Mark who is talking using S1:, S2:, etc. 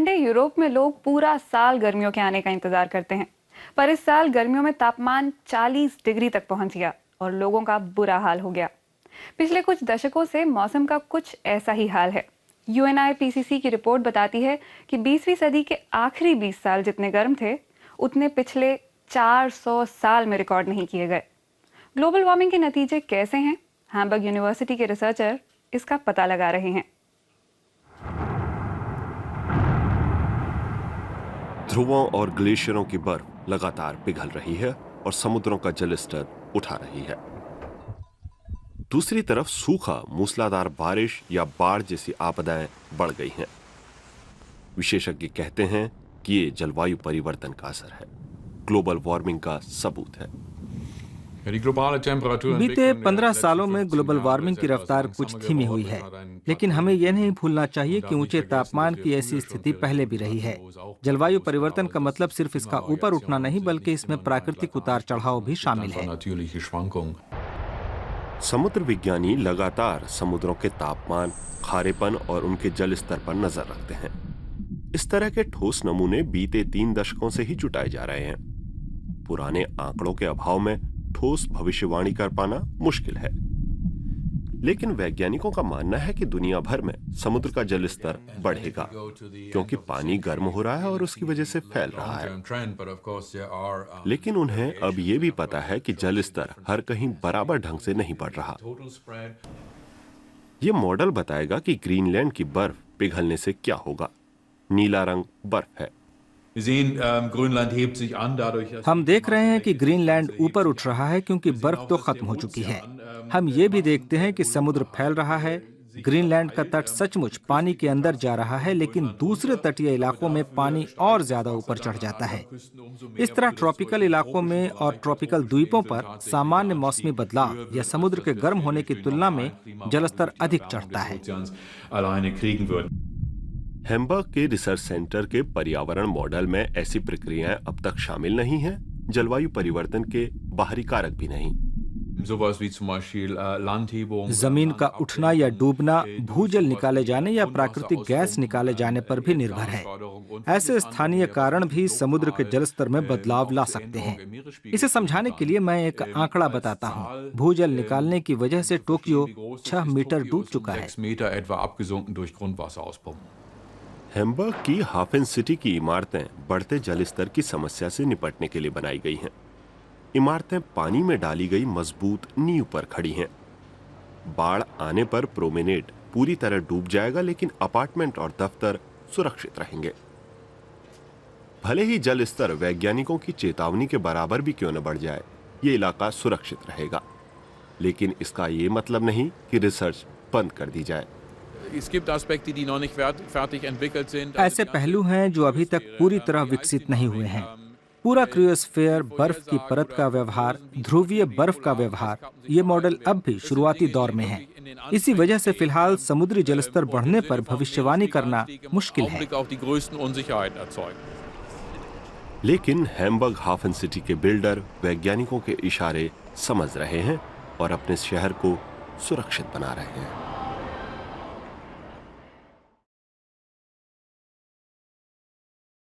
S1: ठंडे यूरोप में लोग पूरा साल गर्मियों के आने का इंतजार करते हैं, पर इस साल गर्मियों में तापमान 40 डिग्री तक पहुंच गया और लोगों का बुरा हाल हो गया। पिछले कुछ दशकों से मौसम का कुछ ऐसा ही हाल है। UNIPCC की रिपोर्ट बताती है कि 20वीं सदी के आखिरी 20 साल जितने गर्म थे, उतने पिछले 400 साल में रिकॉर्ड नहीं किए गए। ग्लोबल वार्मिंग के नतीजे कैसे हैं? हैम्बर्ग यूनिवर्सिटी के रिसर्चर इसका पता लगा रहे हैं।
S2: ध्रुवों और ग्लेशियरों की बर्फ लगातार पिघल रही है और समुद्रों का जल स्तर उठा रही है। दूसरी तरफ सूखा, मूसलाधार बारिश या बाढ़ जैसी आपदाएं बढ़ गई हैं। विशेषज्ञ कहते हैं कि ये जलवायु परिवर्तन का असर है, ग्लोबल वार्मिंग का सबूत है।
S3: बीते 15 सालों में ग्लोबल वार्मिंग की रफ्तार कुछ धीमी हुई है, लेकिन हमें यह नहीं भूलना चाहिए कि ऊंचे तापमान की ऐसी स्थिति पहले भी रही है। जलवायु परिवर्तन का मतलब सिर्फ इसका ऊपर उठना नहीं, बल्कि इसमें प्राकृतिक उतार चढ़ाव भी शामिल है।
S2: समुद्र विज्ञानी लगातार समुद्रों के तापमान, खारेपन और उनके जल स्तर पर नजर रखते हैं। इस तरह के ठोस नमूने बीते 3 दशकों से ही जुटाए जा रहे हैं। पुराने आंकड़ों के अभाव में ठोस भविष्यवाणी कर पाना मुश्किल है, लेकिन वैज्ञानिकों का मानना है कि दुनिया भर में समुद्र का जल स्तर बढ़ेगा, क्योंकि पानी गर्म हो रहा है और उसकी वजह से फैल रहा है। लेकिन उन्हें अब ये भी पता है कि जल स्तर हर कहीं बराबर ढंग से नहीं बढ़ रहा। ये मॉडल बताएगा कि ग्रीनलैंड की बर्फ पिघलने से क्या होगा। नीला रंग बर्फ है।
S3: हम देख रहे हैं कि ग्रीनलैंड ऊपर उठ रहा है क्योंकि बर्फ तो खत्म हो चुकी है। हम ये भी देखते हैं कि समुद्र फैल रहा है। ग्रीनलैंड का तट सचमुच पानी के अंदर जा रहा है, लेकिन दूसरे तटीय इलाकों में पानी और ज्यादा ऊपर चढ़ जाता है। इस तरह ट्रॉपिकल इलाकों में और ट्रॉपिकल द्वीपों पर सामान्य मौसमी बदलाव या समुद्र के गर्म होने की तुलना में जलस्तर अधिक चढ़ता है।
S2: हैम्बर्ग के रिसर्च सेंटर के पर्यावरण मॉडल में ऐसी प्रक्रियाएं अब तक शामिल नहीं हैं। जलवायु परिवर्तन के बाहरी कारक भी नहीं।
S3: जमीन का उठना या डूबना, भूजल निकाले जाने या प्राकृतिक गैस निकाले जाने पर भी निर्भर है। ऐसे स्थानीय कारण भी समुद्र के जलस्तर में बदलाव ला सकते हैं। इसे समझाने के लिए मैं एक आंकड़ा बताता हूँ। भूजल निकालने की वजह से टोक्यो 6 मीटर डूब चुका है।
S2: हैम्बर्ग की हाफन सिटी की इमारतें बढ़ते जल स्तर की समस्या से निपटने के लिए बनाई गई हैं। इमारतें पानी में डाली गई मजबूत नींव पर खड़ी हैं। बाढ़ आने पर प्रोमेनेड पूरी तरह डूब जाएगा, लेकिन अपार्टमेंट और दफ्तर सुरक्षित रहेंगे। भले ही जल स्तर वैज्ञानिकों की चेतावनी के बराबर भी क्यों न बढ़ जाए, ये इलाका सुरक्षित रहेगा। लेकिन इसका ये मतलब नहीं कि रिसर्च बंद कर दी जाए।
S3: ऐसे पहलू हैं जो अभी तक पूरी तरह विकसित नहीं हुए हैं। पूरा क्रियोस्फीयर, बर्फ की परत का व्यवहार, ध्रुवीय बर्फ का व्यवहार, ये मॉडल अब भी शुरुआती दौर में है। इसी वजह से फिलहाल समुद्री जलस्तर बढ़ने पर भविष्यवाणी करना मुश्किल है।
S2: लेकिन हैम्बर्ग हाफन सिटी के बिल्डर वैज्ञानिकों के इशारे समझ रहे हैं और अपने शहर को सुरक्षित बना रहे हैं।